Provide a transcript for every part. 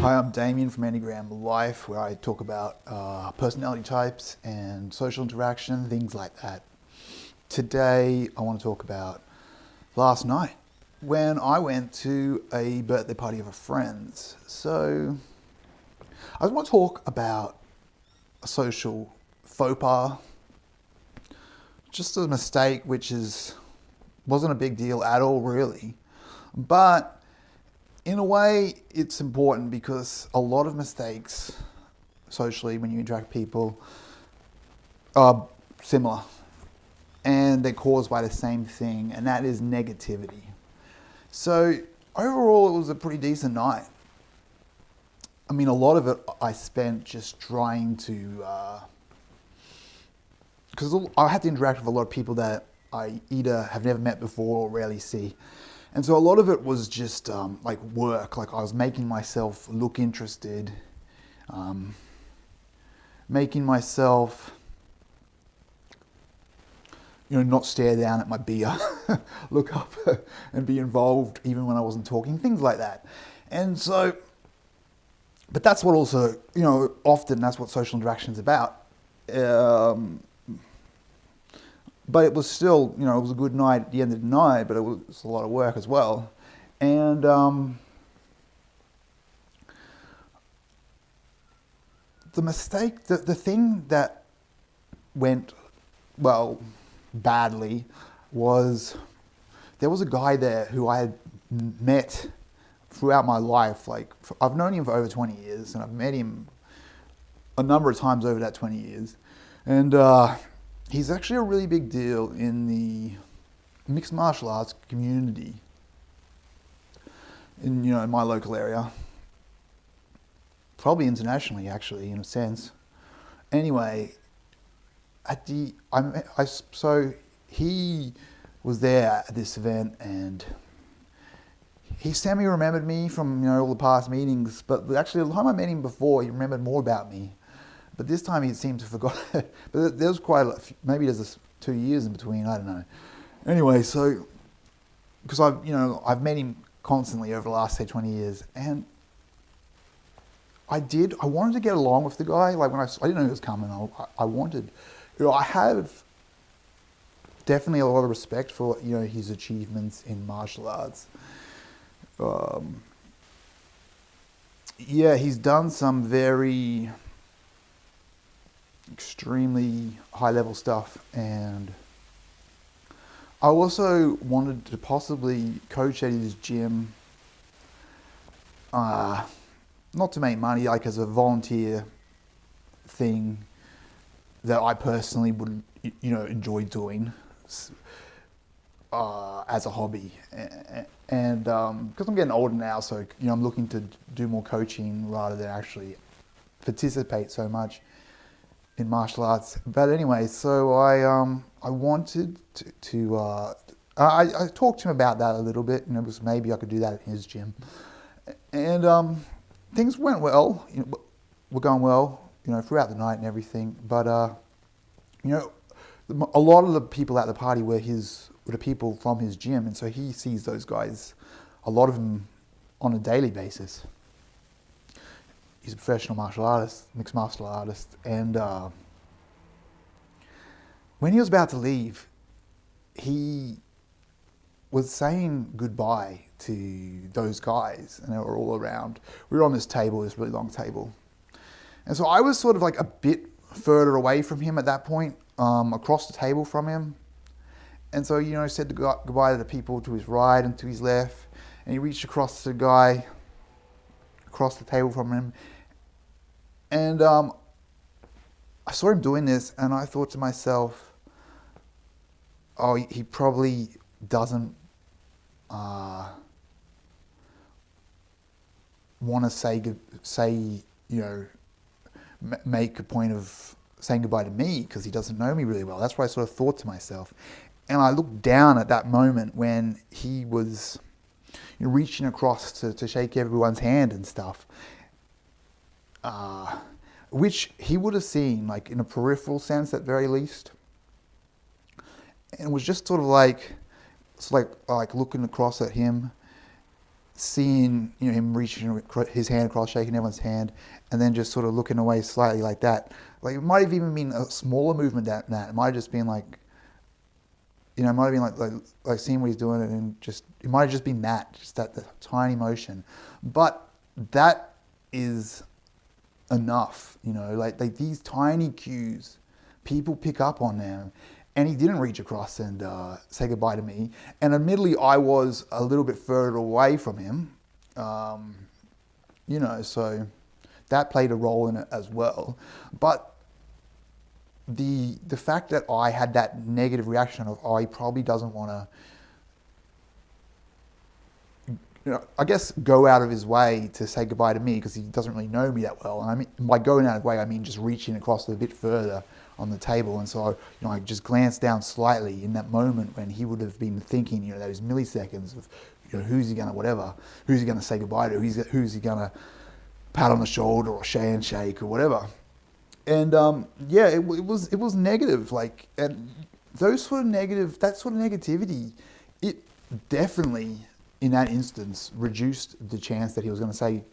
Hi, I'm Damien from Enneagram Life, where I talk about personality types and social interaction, things like that. Today, I want to talk about last night when I went to a birthday party of a friend's. So, I want to talk about a social faux pas, just a mistake which wasn't a big deal at all, really. But in a way, it's important because a lot of mistakes socially when you interact with people are similar and they're caused by the same thing, and that is negativity. So overall, it was a pretty decent night. I mean, a lot of it I spent just trying to, because I had to interact with a lot of people that I either have never met before or rarely see. And so a lot of it was just like work, like I was making myself look interested, making myself, not stare down at my beer, look up and be involved even when I wasn't talking, things like that. And so, but that's what also, often that's what social interaction is about. But it was still, it was a good night at the end of the night, but it was a lot of work as well. And the mistake, the thing that went, badly was there was a guy there who I had met throughout my life. Like, I've known him for over 20 years, and I've met him a number of times over that 20 years. And he's actually a really big deal in the mixed martial arts community in my local area. Probably internationally, actually, in a sense. Anyway, so he was there at this event, and he semi-remembered me from all the past meetings. But actually, the time I met him before, he remembered more about me. But this time he seemed to forgot. But there was maybe there's 2 years in between, I don't know. Anyway, so, because I've met him constantly over the last, say, 20 years. And I wanted to get along with the guy. Like, I didn't know he was coming. I wanted, I have definitely a lot of respect for, his achievements in martial arts. He's done some very extremely high level stuff, and I also wanted to possibly coach at his gym, not to make money, like as a volunteer thing that I personally would enjoy doing as a hobby. And because I'm getting older now, so I'm looking to do more coaching rather than actually participate so much in martial arts. But anyway, so I wanted to I talked to him about that a little bit, because maybe I could do that in his gym. And things went well, were going well, throughout the night and everything. But a lot of the people at the party were the people from his gym, and so he sees those guys, a lot of them, on a daily basis. He's a professional martial artist, mixed martial artist, and when he was about to leave, he was saying goodbye to those guys, and they were all around. We were on this table, this really long table. And so I was sort of like a bit further away from him at that point, across the table from him. And so, said goodbye to the people to his right and to his left, and he reached across to the guy across the table from him. And I saw him doing this, and I thought to myself, oh, he probably doesn't want to make a point of saying goodbye to me because he doesn't know me really well. That's what I sort of thought to myself. And I looked down at that moment when he was reaching across to shake everyone's hand and stuff. Which he would have seen, like, in a peripheral sense at very least. And it was just sort of like looking across at him, seeing, you know, him reaching his hand across, shaking everyone's hand, and then just sort of looking away slightly like that. Like, it might have even been a smaller movement than that. It might have just been like, you know, it might have been like seeing what he's doing, and just, it might have just been that, just that tiny motion. But that is enough, you know, like these tiny cues, people pick up on them. And he didn't reach across and say goodbye to me. And admittedly, I was a little bit further away from him, you know, so that played a role in it as well. But the fact that I had that negative reaction of, oh, he probably doesn't want to, you know, I guess, go out of his way to say goodbye to me because he doesn't really know me that well. And I mean, by going out of his way, I mean just reaching across a bit further on the table. And so, you know, I just glanced down slightly in that moment when he would have been thinking, you know, those milliseconds of, you know, who's he going to whatever, who's he going to say goodbye to, who's he going to pat on the shoulder or handshake or whatever. And yeah, it was negative. Like, and that sort of negativity, it definitely in that instance reduced the chance that he was going to say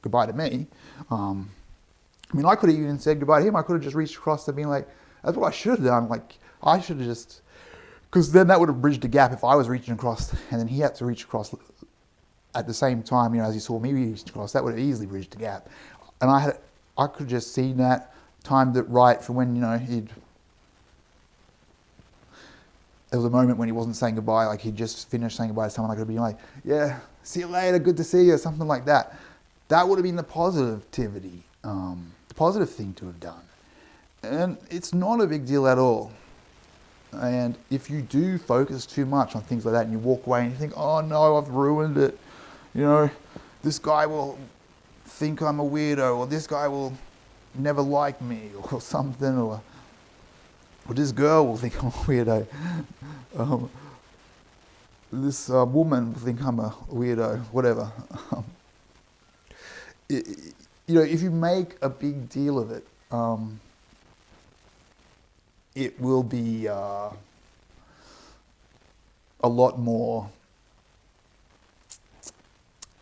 goodbye to me. I mean, I could have even said goodbye to him. I could have just reached across and been like, that's what I should have done. Like, I should have just, because then that would have bridged the gap if I was reaching across and then he had to reach across at the same time, you know, as he saw me reach across. That would have easily bridged the gap. And I could have just seen that, timed it right for when, you know, there was a moment when he wasn't saying goodbye, like he'd just finished saying goodbye to someone. I could have been like, yeah, see you later, good to see you, something like that. That would have been the positivity. The positive thing to have done. And it's not a big deal at all. And if you do focus too much on things like that and you walk away and you think, oh no, I've ruined it, you know, this guy will think I'm a weirdo, or this guy will never like me, or something, or this girl will think I'm a weirdo, this woman will think I'm a weirdo, whatever. You know, if you make a big deal of it, it will be a lot more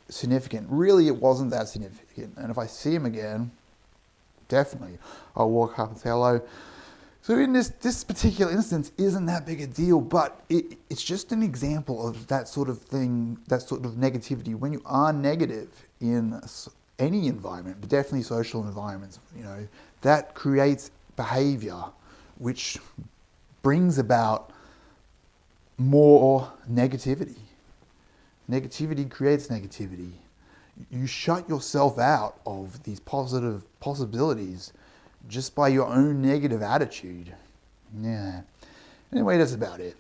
significant. Really, it wasn't that significant. And if I see him again, definitely, I'll walk up and say hello. So in this particular instance, isn't that big a deal, but it's just an example of that sort of thing, that sort of negativity. When you are negative in any environment, but definitely social environments, you know, that creates behavior which brings about more negativity. Negativity creates negativity. You shut yourself out of these positive possibilities just by your own negative attitude. Yeah. Anyway, that's about it.